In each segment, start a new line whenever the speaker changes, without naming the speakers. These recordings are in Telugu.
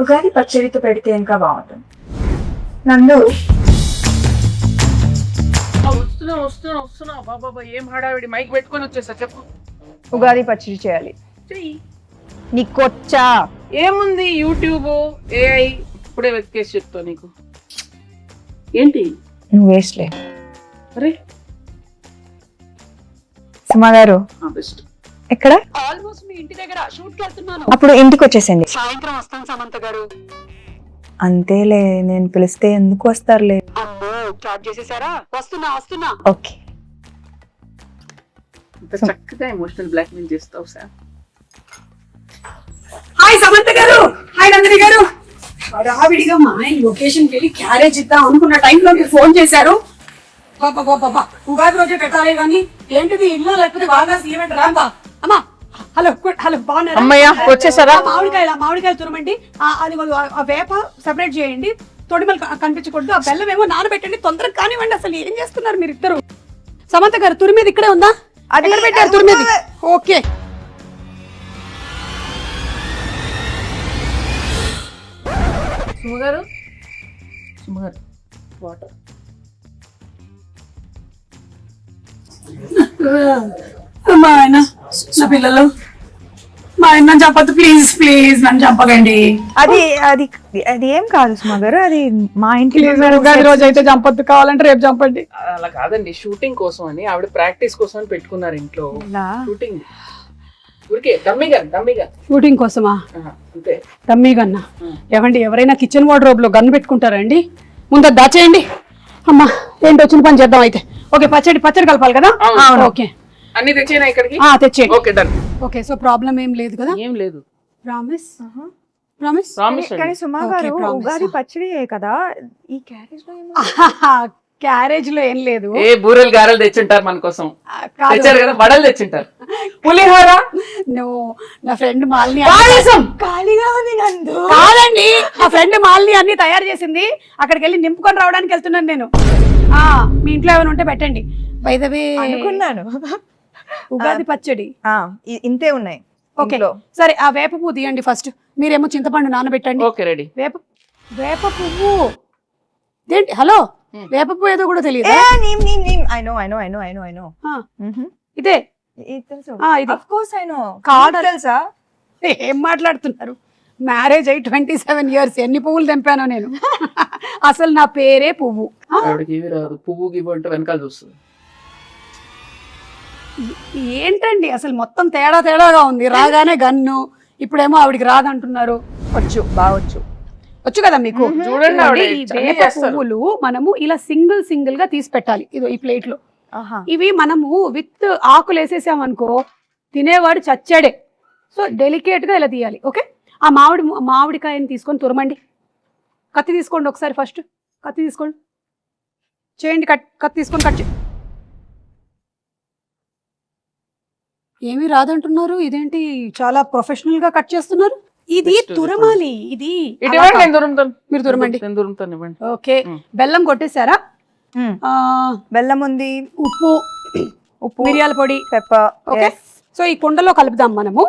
ఉగాది పచ్చడితో పెడితే ఇంకా బాగుంటుంది. నందు
వస్తున్నా బాబా ఏం హడావిడి, మైక్ పెట్టుకొని వచ్చేసా. చెప్పు.
ఉగాది పచ్చడి చేయాలి.
చెయ్యి.
నీకొచ్చా?
ఏముంది, యూట్యూబ్, ఏఐ ఇప్పుడే వెతికేసి చెప్తా నీకు. ఏంటి
నువ్వు వేస్ట్లే.
అరే
సుమా గారు
బెస్ట్.
ఎక్కడ?
ఆల్మోస్ట్ మీ ఇంటి దగ్గర షూట్ కి వెళ్తున్నాను.
అప్పుడు ఇంటికి వచ్చేసింది.
సాయంత్రం వస్తాను సమంత గారు.
అంతేలే, నేను పిలిస్తే ఎందుకు వస్తారులే.
అమ్మో స్టార్ట్ చేసేసారా? వస్తున్నా.
ఓకే.
ఇంత చక్కగా ఎమోషనల్ బ్లాక్ మెయిల్ చేస్తావు సార్.
హాయ్ సమంత గారు, హాయ్ నందిని గారు. రావిడిగా మా ఆయన లొకేషన్ కి వెళ్ళి క్యారేజ్ ఇద్దాం అనుకున్న టైంలో మీరు ఫోన్ చేశారు. బాబా ఉగాది రోజే పెట్టాలి కానీ ఏంటిది ఇల్లు లేకపోతే బాగా ఈవెంట్ రాంబా. అమ్మా హలో బాగున్నారా?
అమ్మయ్య వచ్చేసారా?
మామిడికాయలు తురమండి. అది ఆ వేప సెపరేట్ చేయండి, తొడిమలు కనిపించకూడదు. ఆ బెల్లం ఏమో నానబెట్టండి, తొందరగా కానివ్వండి. అసలు ఏం చేస్తున్నారు మీరు ఇద్దరు? సమంత గారు తురిమేది ఇక్కడే ఉందా? అది పెట్టారు తురిమేది. Okay
సుమగారు water.
మా ఆయన నా పిల్లలు, మా ఆయన చెప్పద్దు ప్లీజ్ నన్ను చంపకండి.
అది అది అది ఏం కాదు సుమా గారు, అది మా ఇంటి
ఉగాది రోజు అయితే చంపొద్దు, కావాలంటే రేపు చంపండి.
అలా కాదండి, షూటింగ్ కోసం అని ఆవిడ ప్రాక్టీస్ కోసం అని పెట్టుకున్నారు ఇంట్లో. షూటింగ్ ఊరికే డమ్మీగా
షూటింగ్ కోసమా?
అంతే.
డమ్మీ గన్నా? ఏమండి ఎవరైనా కిచెన్ వార్డ్రోబ్ లో గన్ పెట్టుకుంటారండి? ముందు దాచేయండి. అమ్మా ఏంటి వచ్చిన పని చేద్దాం అయితే. ఓకే పచ్చడి కలపాలి కదా? ఓకే
అన్ని తెచ్చేనా ఇక్కడికి?
తెచ్చేయండి.
Okay done.
Okay so problem ఏం లేదు కదా?
ఏం లేదు.
ప్రామిస్.
కానీ సుమా గారు ఉగాది పచ్చడి కదా, ఈ క్యారేజ్ లో
క్యారేజ్ లో ఏం లేదు.
ఏ బూరెలు గారెలు తెచ్చుంటారు మన కోసం. తెచ్చారు కదా, వడలు తెచ్చుంటారు, పులిహోర.
నా ఫ్రెండ్ మాలిని
ఖాళీగా ఉంది నందు.
కాదండి, నా ఫ్రెండ్ మాలిని అన్ని తయారు చేసింది. అక్కడికి వెళ్ళి నింపుకొని రావడానికి వెళ్తున్నాను నేను. మీ ఇంట్లో ఏమైనా ఉంటే పెట్టండి. బై ద వే
అనుకున్నాను
ఉగాది పచ్చడి
ఇంతే ఉన్నాయి.
ఓకే సరే, ఆ వేప పువ్వు తీయండి ఫస్ట్. మీరేమో చింతపండు నానబెట్టండి.
Okay ready.
వేప పువ్వు ఏంటి? హలో, వేప పువ్వు ఏదో కూడా తెలియదు. ఇదే
తెలుసా?
ఏం మాట్లాడుతున్నారు? మ్యారేజ్ అయ్యి 27 years. ఎన్ని పువ్వులు తెంపానో నేను. అసలు నా పేరే పువ్వు.
పువ్వు గివ్వు అంటే వెనకాల చూస్తుంది.
ఏంటండి అసలు మొత్తం తేడాగా ఉంది. రాగానే గన్ను, ఇప్పుడేమో ఆవిడికి రాదంటున్నారు. వచ్చు కదా మీకు.
చూడండి,
ఈ వేప పువ్వులు మనము ఇలా సింగిల్ గా తీసి పెట్టాలి. ఇదో ఈ ప్లేట్ లో. ఇవి మనము విత్ ఆకులు వేసేసాం అనుకో, తినేవాడు చచ్చాడే. సో డెలికేట్ గా ఇలా తీయాలి. ఓకే, ఆ మామిడికాయని తీసుకొని తురమండి. కత్తి తీసుకోండి ఒకసారి. ఫస్ట్ కత్తి తీసుకోండి, చేయండి. కత్తి తీసుకొని కట్ చేయండి. ఏమీ రాదంటున్నారు, ఇదేంటి చాలా ప్రొఫెషనల్ గా కట్ చేస్తున్నారు? ఇది తురమాలి. ఇది మీరు తురమండి. ఓకే, బెల్లం కొట్టేశారా?
బెల్లం ఉంది,
ఉప్పు, మిరియాల పొడి,
పెప్పర్.
ఓకే, సో ఈ కుండలో కలుపుదాం మనము.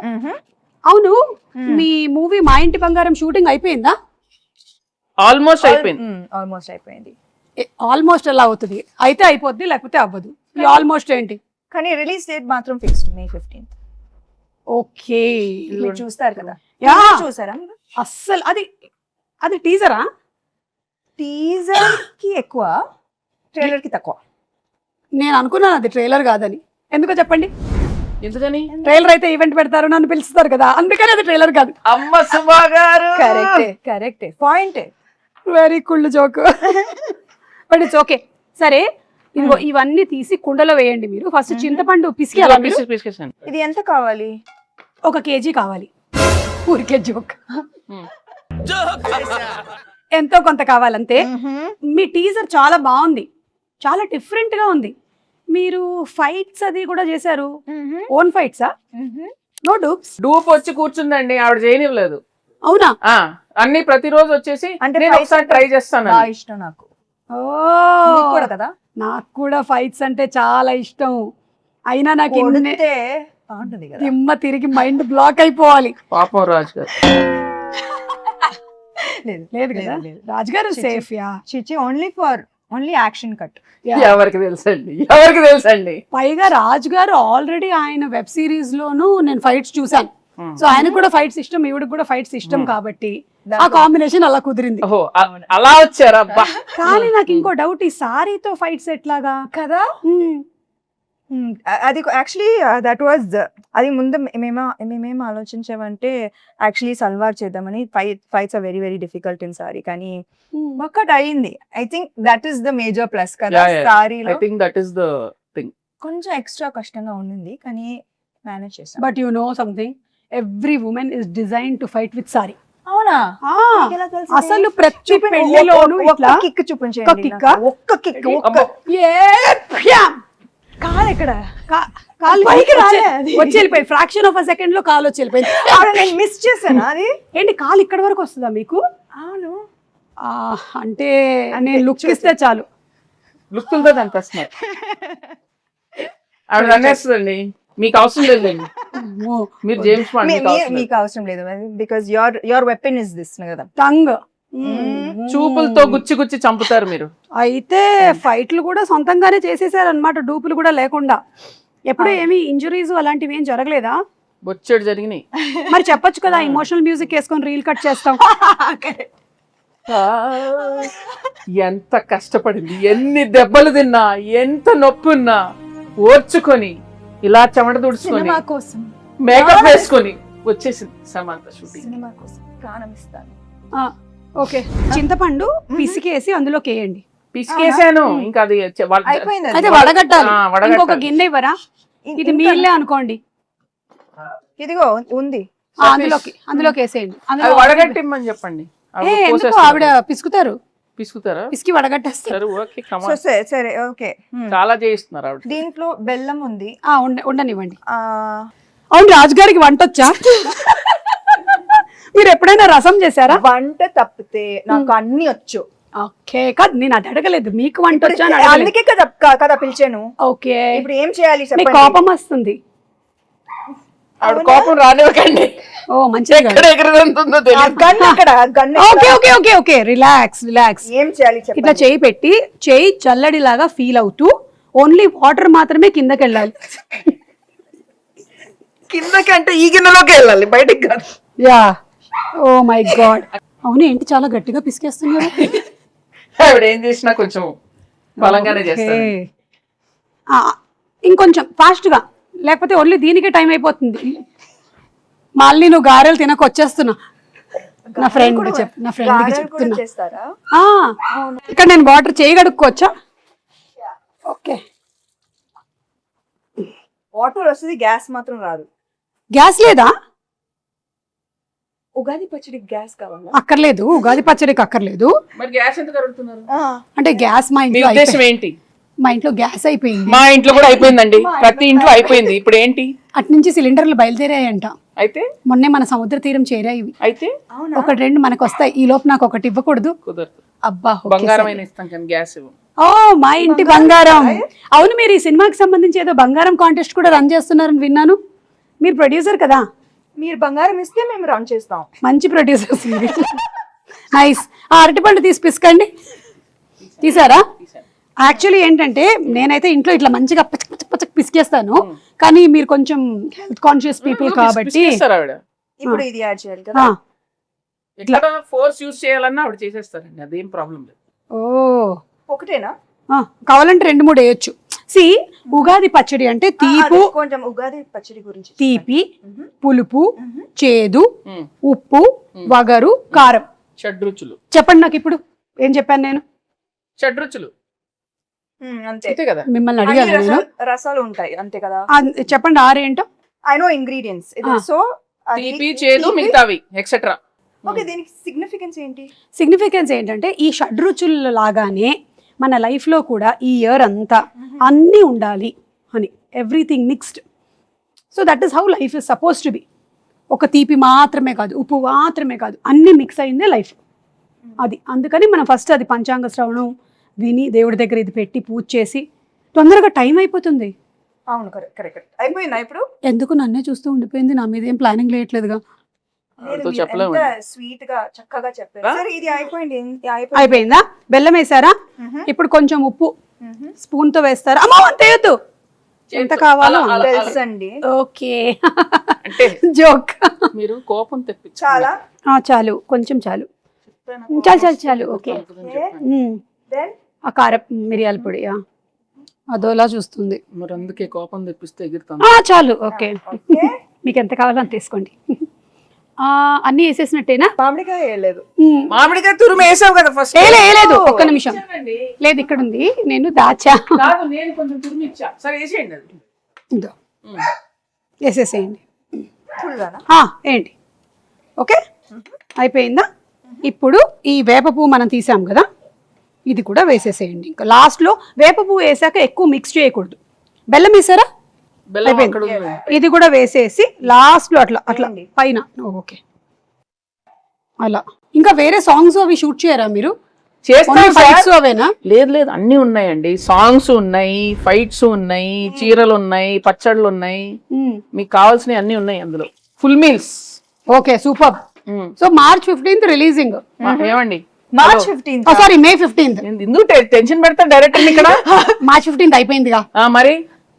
అవును, మీ మూవీ మా ఇంటి బంగారం షూటింగ్ అయిపోయిందా?
ఆల్మోస్ట్ అయిపోయింది.
ఆల్మోస్ట్ ఎలా అవుతుంది? అయితే అయిపోద్ది, లేకపోతే అవ్వదు. ఆల్మోస్ట్ ఏంటి?
కానీ రిలీజ్ డేట్ మాత్రం ఫిక్స్డ్ May 15th.
ఓకే,
మీరు చూస్తారు కదా? చూసారా?
అస్సలు అది టీజరా?
టీజర్ కి ఎక్కువ, ట్రైలర్ కి తక్కువ.
నేను అనుకున్నాను అది ట్రైలర్ కాదని. ఎందుకో చెప్పండి.
ఎందుకని?
ట్రైలర్ అయితే ఈవెంట్ పెడతారు, నన్ను పిలుస్తారు కదా, అందుకని అది ట్రైలర్ కాదు.
అమ్మ సుమా గారు,
కరెక్టే point.
Very cool joke. But it's okay. సరే, ఇదిగో ఇవన్నీ తీసి కుండలో వేయండి. మీరు ఫస్ట్ చింతపండు పిసికి.
ఇది ఎంత కావాలి?
1 kg కావాలి. ఊరికే జోక్. ఎంతో కొంత కావాలంతే. మీ టీజర్ చాలా బాగుంది, చాలా డిఫరెంట్ గా ఉంది. మీరు ఫైట్స్ అది కూడా చేశారు. ఓన్ ఫైట్సా? No dupes?
డూప్ వచ్చి కూర్చుందండి, ఆవిడ చేయనివ్వలేదు.
అవునా?
అన్ని ప్రతిరోజు వచ్చేసి
అంటే
ఒకసారి ట్రై చేస్తాను.
ఇష్టం నాకు.
కూడా కదా, నాకు కూడా ఫైట్స్ అంటే చాలా ఇష్టం. అయినా నాకు దిమ్మ తిరిగి మైండ్ బ్లాక్ అయిపోవాలి.
పాపం రాజు గారు.
లేదు
లేదు కదా రాజుగారు సేఫ్ యా
చిచి ఓన్లీ యాక్షన్ కట్.
ఎవరికి తెలుసండి
పైగా రాజుగారు ఆల్రెడీ ఆయన వెబ్ సిరీస్ లోను నేను ఫైట్స్ చూసాను. సో ఆయన కూడా ఫైట్స్ ఇష్టం, ఈవిడకి కూడా ఫైట్స్ ఇష్టం కాబట్టి ఆ కాంబినేషన్ అలా కుదిరింది.
ఓహో అలా వచ్చారా?
కానీ నాకు ఇంకో డౌట్, ఈ సారీతో ఫైట్స్ ఎట్లాగా
కదా. అది యాక్చువల్లీ దట్ వాజ్ అది ముందు మేమేం ఆలోచించామంటే యాక్చువల్లీ సల్వార్ చేద్దామని. Fights are very very difficult in sari, కానీ వర్కౌట్ అయ్యింది. I think that is the major plus కదా సారీలో.
I think that is the thing.
కొంచెం ఎక్స్ట్రా కష్టంగా ఉండింది కానీ మేనేజ్ చేసాం.
But you know something, every women is design to fight with sari.
అవునా?
అసలు ప్రతి పెళ్లిలోనూ ఇట్లా
కిక్ చూపించండి. ఒక్క కిక్ కాలు ఎక్కడ
కాలు వచ్చి వెళ్ళిపోయింది. ఫ్రాక్షన్ ఆఫ్ అ సెకండ్ లో కాలు వచ్చి వెళ్ళిపోయింది.
నేను మిస్ చేశాను. అది
ఏంటి కాలు ఇక్కడ వరకు వస్తుందా మీకు?
అవును.
అంటే నేను లుక్ ఇస్తే చాలు.
లుక్తో అనిపిస్తున్నారు. ఆవిడ అనేస్తుందండి, మీకు అవసరం లేదండి, మీరు జేమ్స్ బాండ్,
మీకు అవసరం లేదు because your weapon is this కదా,
టంగ్.
చూపులతో గుచ్చి చంపుతారు మీరు.
అయితే ఫైట్లు కూడా సొంతంగానే చేసేసారు అనమాట, డూపులు కూడా లేకుండా. ఎప్పుడు ఏమి ఇంజురీస్ అలాంటివి ఏం జరగలేదా?
బొచ్చెడు జరిగినాయి.
మరి చెప్పొచ్చు కదా, ఇమోషనల్ మ్యూజిక్ వేసుకొని రీల్ కట్ చేస్తాం.
ఎంత కష్టపడింది, ఎన్ని దెబ్బలు తిన్నా, ఎంత నొప్పి ఉన్నా ఓర్చుకొని ఇలా చెమట తుడుచుకొని మేకప్ వేసుకొని వచ్చేసింది సమంత షూటింగ్.
సినిమా కోసం ప్రాణం ఇస్తాను.
ఓకే, చింతపండు పిసికేసి అందులోకి వేయండి.
పిసికేసాను, ఇంకా అది
అయితే వడగట్టాలి. ఇంకొక గిన్నె ఇవ్వరా? ఇది మీళ్ళే అనుకోండి.
ఇదిగో ఉంది,
అందులోకి వేసేయండి.
వడగట్టిమ్మని చెప్పండి.
ఆవిడ పిసుకుతారా? పిసికి వడగట్టేస్తారు.
సరే ఓకే.
చాలా చేయిస్తున్నారు ఆవిడ.
దీంట్లో బెల్లం ఉంది,
ఉండనివ్వండి. అవును, రాజుగారికి వంట వచ్చా? మీరు ఎప్పుడైనా రసం చేశారా?
వంట తప్పితే నాకు అన్ని వచ్చు.
ఓకే, కాదు నేను అది అడగలేదు, మీకు వంట వచ్చా?
అందుకే కదా పిలిచాను.
ఓకే,
ఇప్పుడు ఏం చేయాలి?
కోపం వస్తుంది.
ఆవిడ కోపం రానివ్వకండి.
ఓ మంచిగా రిలాక్స్.
ఏం చేయాలి?
ఇట్లా చేయి పెట్టి, చేయి చల్లడిలాగా ఫీల్ అవుతూ ఓన్లీ వాటర్ మాత్రమే కిందకి వెళ్ళాలి.
కిందకి అంటే ఈ గిన్నెలోకి వెళ్ళాలి, బయటికి కాదు.
Yeah, oh my god. అవును, ఏంటి చాలా గట్టిగా పిసికేస్తున్నారు?
ఆవిడ ఏం చేసినా కొంచెం బలంగానే చేస్తారు.
ఇంకొంచెం ఫాస్ట్ గా, లేకపోతే ఓన్లీ దీనికే టైం అయిపోతుంది. మళ్ళీ నువ్వు గారెలు తినక వచ్చేస్తున్నా. నా ఫ్రెండ్కి చెప్తున్నా. ఇక్కడ నేను వాటర్ చేయగడుక్కోవచ్చా? ఓకే,
వాటర్ వస్తుంది, గ్యాస్ మాత్రం రాదు.
గ్యాస్ లేదా?
ఉగాది పచ్చడికి గ్యాస్ కావాలా?
అక్కర్లేదు, ఉగాది పచ్చడికి అక్కర్లేదు.
మరి గ్యాస్ ఎందుకు అడుగుతున్నారు?
అంటే గ్యాస్ మా ఇంట్లో
ఏంటి?
మా ఇంట్లో గ్యాస్ అయిపోయింది.
మా ఇంట్లో కూడా అయిపోయిందండి, ప్రతి ఇంట్లో అయిపోయింది. ఇప్పుడు ఏంటి?
అటు నుంచి సిలిండర్లు బయలుదేరాయంట.
అయితే
మొన్నే మన సముద్ర తీరం చేరాయి.
అయితే
ఒకటి రెండు మనకు వస్తాయి. ఈ లోపు నాకు ఒకటి ఇవ్వకూడదు?
కుదరదు.
అబ్బా,
బంగారం ఇస్తాం కానీ గ్యాస్ ఇవ్వం.
ఓ, మా ఇంటి బంగారం. అవును, మీరు ఈ సినిమాకి సంబంధించి ఏదో బంగారం కాంటెస్ట్ కూడా రన్ చేస్తున్నారని విన్నాను. మీరు ప్రొడ్యూసర్ కదా?
మీరు బంగారం ఇస్తే మేము రన్ చేస్తాం.
మంచి ప్రొడ్యూసర్స్. నైస్. అరటిపండు తీసి పిసకండి. తీసారా? యాక్చువల్లీ ఏంటంటే నేనైతే ఇంట్లో ఇట్లా మంచిగా పచ్చక్ పిసికేస్తాను, కానీ మీరు కొంచెం హెల్త్ కాన్షియస్ పీపుల్ కాబట్టి
ఇప్పుడు ఇది యాడ్ చేయాలి కదా.
ఇట్లా ఫోర్స్ యూస్ చేయాలన్నా ఆవిడ చేసేస్తారండి, అదేం ప్రాబ్లం లేదు.
ఓ,
ఒకటేనా?
కావాలంటే 2-3 వేయొచ్చు. సి, ఉగాది పచ్చడి అంటే తీపు,
కొంచెం ఉగాది పచ్చడి గురించి
తీపి, పులుపు, చేదు, ఉప్పు, వగరు, కారం,
షడ్రుచులు.
చెప్పండి నాకు ఇప్పుడు. ఏం చెప్పాను నేను?
షడ్రుచులు అంతే కదా.
మిమ్మల్ని అడిగాను.
రసాలు ఉంటాయి అంతే కదా.
చెప్పండి 6 ఏంటో.
I know ingredients. సో
తీపి, చేదు, మిగతావి ఎక్సెట్రా.
ఓకే, దీనికి సిగ్నిఫికెన్స్ ఏంటి?
సిగ్నిఫికెన్స్ ఏంటంటే ఈ షడ్రుచుల లాగానే మన లైఫ్లో కూడా ఈ ఇయర్ అంతా అన్నీ ఉండాలి అని, everything mixed. So that is how life is suppose to be. ఒక తీపి మాత్రమే కాదు, ఉప్పు మాత్రమే కాదు, అన్నీ మిక్స్ అయిందే లైఫ్. అది అందుకని మనం ఫస్ట్ అది పంచాంగ శ్రవణం విని దేవుడి దగ్గర ఇది పెట్టి పూజ చేసి తొందరగా టైం అయిపోతుంది.
అవును, కరెక్ట్. అయిపోయిందా ఇప్పుడు?
ఎందుకు నన్నే చూస్తూ ఉండిపోయింది? నా మీద ఏం ప్లానింగ్ లేయట్లేదుగా.
వాళ్ళతో చెప్పలేము.
స్వీట్ గా చక్కగా చెప్పారు. సరే ఇది అయిపోయింది.
అయిపోయిందా? బెల్లం వేసారా? ఇప్పుడు కొంచెం ఉప్పు స్పూన్ తో వేస్తారా? అమ్మా అంత వేయద్దు, ఎంత కావాలో
తెలుసండి.
ఓకే
అంటే
జోక్.
మీరు కోపం తెప్పించాలి.
చాలా
చాలు, కొంచెం చాలు, చాలు చాలు చాలు. ఓకే. ఆ కారం మిరియాల పొడి అదోలా చూస్తుంది.
మరి అందుకే కోపం తెప్పిస్తే ఎగురుతాం.
చాలు. ఓకే, మీకు ఎంత కావాలో అంత తీసుకోండి. అన్ని వేసేసినట్టేనా?
మామిడికాయ వేయలేదు.
మామిడికాయ తురుము వేసావు కదా ఫస్ట్.
లేదు, ఒక్క నిమిషం. లేదు, ఇక్కడ ఉంది, నేను దాచా.
నేను కొంచెం తురుము ఇచ్చా. సరే వేసేయండి అది.
ఇదో వేసేసేయండి.
ఫుల్గానా?
ఏంటి? ఓకే, అయిపోయిందా? ఇప్పుడు ఈ వేప పువ్వు మనం తీసాం కదా, ఇది కూడా వేసేసేయండి. ఇంకా లాస్ట్లో వేప పువ్వు వేసాక ఎక్కువ మిక్స్ చేయకూడదు. బెల్లం వేసారా?
బెల్లం అక్కడ ఉంది.
ఇది కూడా వేసేసి లాస్ట్ లో అట్లా అట్లా పైన. ఓకే, అలా. ఇంకా వేరే సాంగ్స్ అవి షూట్ చేయరా మీరు? ఫైట్స్ అవేనా?
లేదు లేదు, అన్ని ఉన్నాయండి. సాంగ్స్ ఉన్నాయి, ఫైట్స్ ఉన్నాయి, చీరలు ఉన్నాయి, పచ్చళ్ళు ఉన్నాయి, మీకు కావాల్సినవి అన్ని ఉన్నాయి అందులో. Full meals.
Okay, super. So March 15th releasing.
ఏమండి?
March 15th.
Sorry, May 15th.
ఎందుకు టెన్షన్ పెడతా డైరెక్టర్ ఇక్కడ?
March 15th అయిపోయిందిగా.
మరి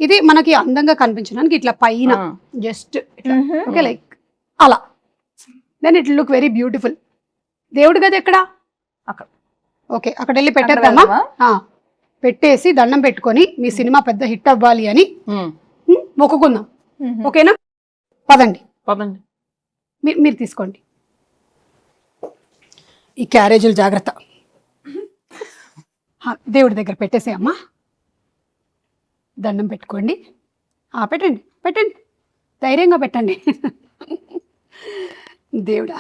ఇది మనకి అందంగా కనిపించడానికి ఇట్లా పైన జస్ట్ ఓకే, లైక్ అలా. Then it look very beautiful. దేవుడి గది ఎక్కడ?
అక్కడ.
ఓకే, అక్కడ వెళ్ళి పెట్టేద్దామా? పెట్టేసి దండం పెట్టుకొని మీ సినిమా పెద్ద హిట్ అవ్వాలి అని మొక్కుకుందాం. ఓకేనా? పదండి
పదండి.
మీరు తీసుకోండి. ఈ క్యారేజీలు జాగ్రత్త. దేవుడి దగ్గర పెట్టేసే అమ్మా. దండం పెట్టుకోండి. పెట్టండి పెట్టండి, ధైర్యంగా పెట్టండి. దేవుడా,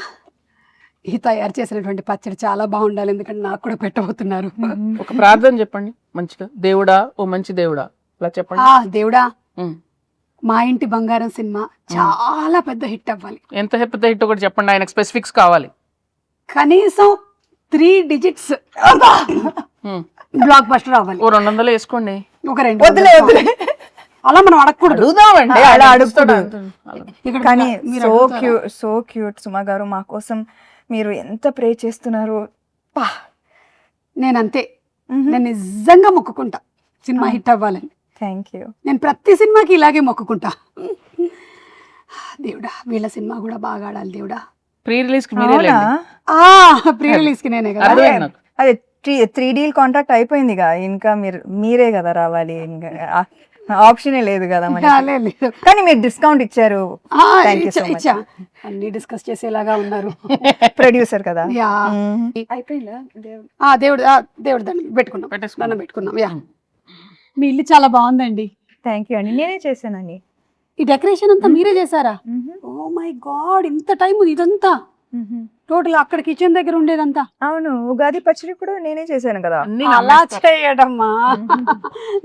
ఈ తయారు చేసినటువంటి పచ్చడి చాలా బాగుండాలి, ఎందుకంటే నాకు కూడా పెట్టబోతున్నారు.
ఒక ప్రార్థన చెప్పండి మంచిగా. దేవుడా, ఓ మంచి దేవుడా, అలా చెప్పండి.
దేవుడా, మా ఇంటి బంగారం సినిమా చాలా పెద్ద హిట్ అవ్వాలి.
ఎంత పెద్ద హిట్ ఒకటి చెప్పండి, ఆయనకు స్పెసిఫిక్స్ కావాలి.
కనీసం 3 digits బ్లాక్ బస్టర్ అవ్వాలి.
ఓ 200 వేసుకోండి.
ఒక 2 అలా మనం అడగకూడదు.
అలా అడుగుతాడు. కానీ సో క్యూట్ సుమా గారు, మా కోసం మీరు ఎంత ప్రే చేస్తున్నారు.
నేనంతే, నేను నిజంగా మొక్కుకుంటా సినిమా హిట్ అవ్వాలని.
Thank you.
నేను ప్రతి సినిమాకి ఇలాగే మొక్కుకుంటా. దేవుడా, వీళ్ళ సినిమా కూడా బాగా ఆడాలి దేవుడా.
ప్రీ రిలీజ్ కి మీరే
ప్రీ రిలీజ్ కి నేనే కదా.
అదే 3D కాంట్రాక్ట్ అయిపోయింది కదా, ఇంకా మీరే కదా రావాలి, ఇంకా ఆప్షనే లేదు కదా. కానీ మీరు డిస్కౌంట్ ఇచ్చారు.
ఇచ్చా. అన్ని డిస్కస్ చేసేలాగా ఉన్నారు.
ప్రొడ్యూసర్ కదా.
అయిపోయిందా? దేవుడు దండం పెట్టుకున్నాం. మీ ఇల్లు చాలా బాగుందండి.
థ్యాంక్ యూ అండి, నేనే చేశానండి.
ఈ డెకరేషన్ అంతా మీరే చేశారా? ఓ మై గాడ్, ఇంత టైం ఇదంతా టోటల్ అక్కడ కిచెన్ దగ్గర ఉండేదంతా?
అవును, ఉగాది పచ్చడి కూడా నేనే చేశాను కదా.
అలా చేయడమ్మా,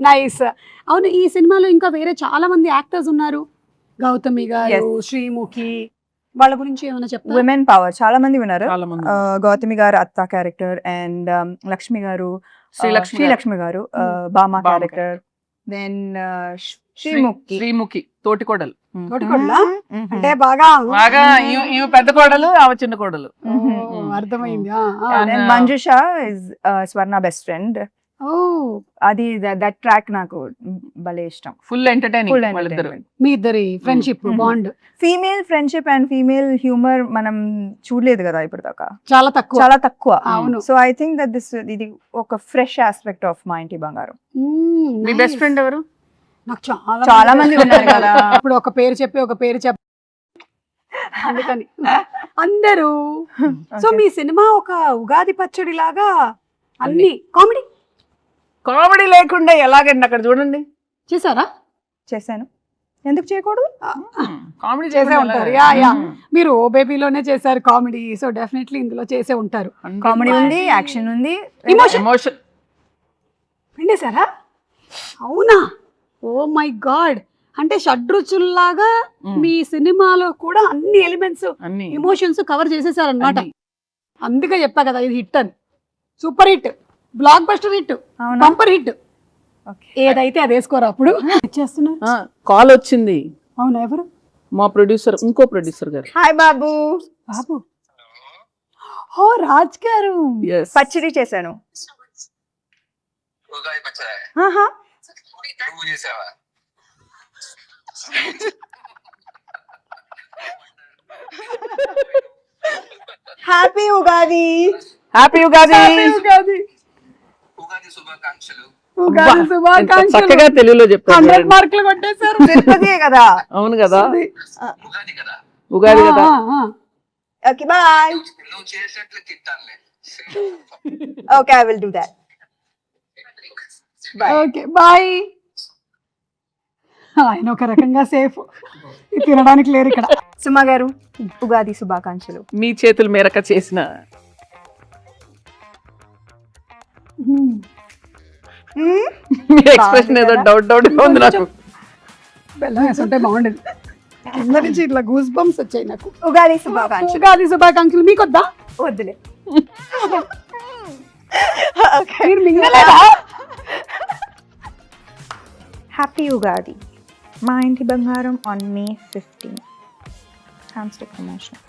నైస్. అవును, ఈ సినిమాలో ఇంకా వేరే చాలా మంది యాక్టర్స్ ఉన్నారు. గౌతమి గారు, శ్రీముఖి, వాళ్ళ గురించి ఏమైనా చెప్తారా?
విమెన్ పవర్ చాలా మంది ఉన్నారు. గౌతమి గారు అత్త క్యారెక్టర్, అండ్ లక్ష్మి గారు, శ్రీలక్ష్మి గారు బామా క్యారెక్టర్, దెన్
శ్రీముఖి తోటికోడలు.
అంటే బాగా
ఈమె పెద్ద కోడలు, ఆమె చిన్న కోడలు.
అర్థమైంది.
Manjusha is Swarna best friend. అది దట్ ట్రాక్ నాకు భలే ఇష్టం.
Full entertaining.
మీ ఇద్దరి friendship bond,
female friendship and female humour మనం చూడలేదు కదా ఇప్పుడు దాకా,
చాలా తక్కువ.
అవును. సో ఐ థింక్ దట్ ఇది ఒక ఫ్రెష్ ఆస్పెక్ట్ ఆఫ్ మా ఇంటి బంగారం.
మీ బెస్ట్ ఫ్రెండ్ ఎవరు?
నాకు
చాలా మంది ఉన్నారు కదా.
ఇప్పుడు ఒక పేరు చెప్పి అందుకని అందరూ. సో మీ సినిమా ఒక ఉగాది పచ్చడి లాగా అన్ని
కామెడీ లేకుండా ఎలాగండి? అక్కడ చూడండి.
చేశారా?
చేశాను, ఎందుకు చేయకూడదు?
కామెడీ
చేసే ఉంటారు. మీరు ఓ బేబీలోనే చేశారు కామెడీ, సో డెఫినెట్లీ ఇందులో చేసే ఉంటారు.
కామెడీ ఉంది, యాక్షన్ ఉంది,
ఎమోషన్
పిండేశారా? అవునా? ఓ మై గాడ్, అంటే షడ్రుచుల్లాగా మీ సినిమాలో కూడా అన్ని ఎలిమెంట్స్, ఎమోషన్స్ కవర్ చేసేసారనమాట. అందుకే చెప్పా కదా ఇది హిట్ అని. Super hit, block buster hit, bumper hit. ఏదైతే అది వేసుకోరా అప్పుడు.
కాల్ వచ్చింది.
అవునా? ఎవరు?
మా ప్రొడ్యూసర్, ఇంకో ప్రొడ్యూసర్ గారు.
హాయ్ బాబు.
బాబు ఓ రాజ్ గారు
Yes.
పచ్చడి చేశాను.
ఉగాది పచ్చడి
ఆహా.
నువ్వు చేసావా?
హ్యాపీ ఉగాది.
హ్యాపీ ఉగాది.
ఉగాది
ఉగాది శుభాకాంక్షలు.
ఉగాది
ఎంత
శుభాకాంక్షలు.
చక్కగా తెలుగులో చెప్పారు
100
చూడండి.
మార్కులు కొట్టేశారు.
తిరుపతియే కదా.
అవును కదా,
ఉగాది కదా,
ఉగాది కదా.
Okay bye.
నువ్వు చేసినట్లు తిట్టానులే.
Okay I will do that. Bye.
Okay bye. ఆయన ఒక రకంగా సేఫ్, తినడానికి లేరు ఇక్కడ.
సుమా గారు ఉగాది శుభాకాంక్షలు.
మీ చేతుల మేరక చేసిన మీ ఎక్స్ప్రెషన్ ఏదో డౌట్ ఉంది నాకు.
బెల్లం వేసుంటే బాగుండేది. కింద నుంచి ఇట్లా గూస్ బంప్స్ వచ్చాయి నాకు.
ఉగాది శుభాకాంక్షలు.
ఉగాది శుభాకాంక్షలు. మీకు వద్దా?
వద్దులే.
మీరు మింగలేదా?
హ్యాపీ ఉగాది. మా ఇంటి బంగారం ఆన్ May 15. హ్యామ్స్టిక్ ప్రమోషన్.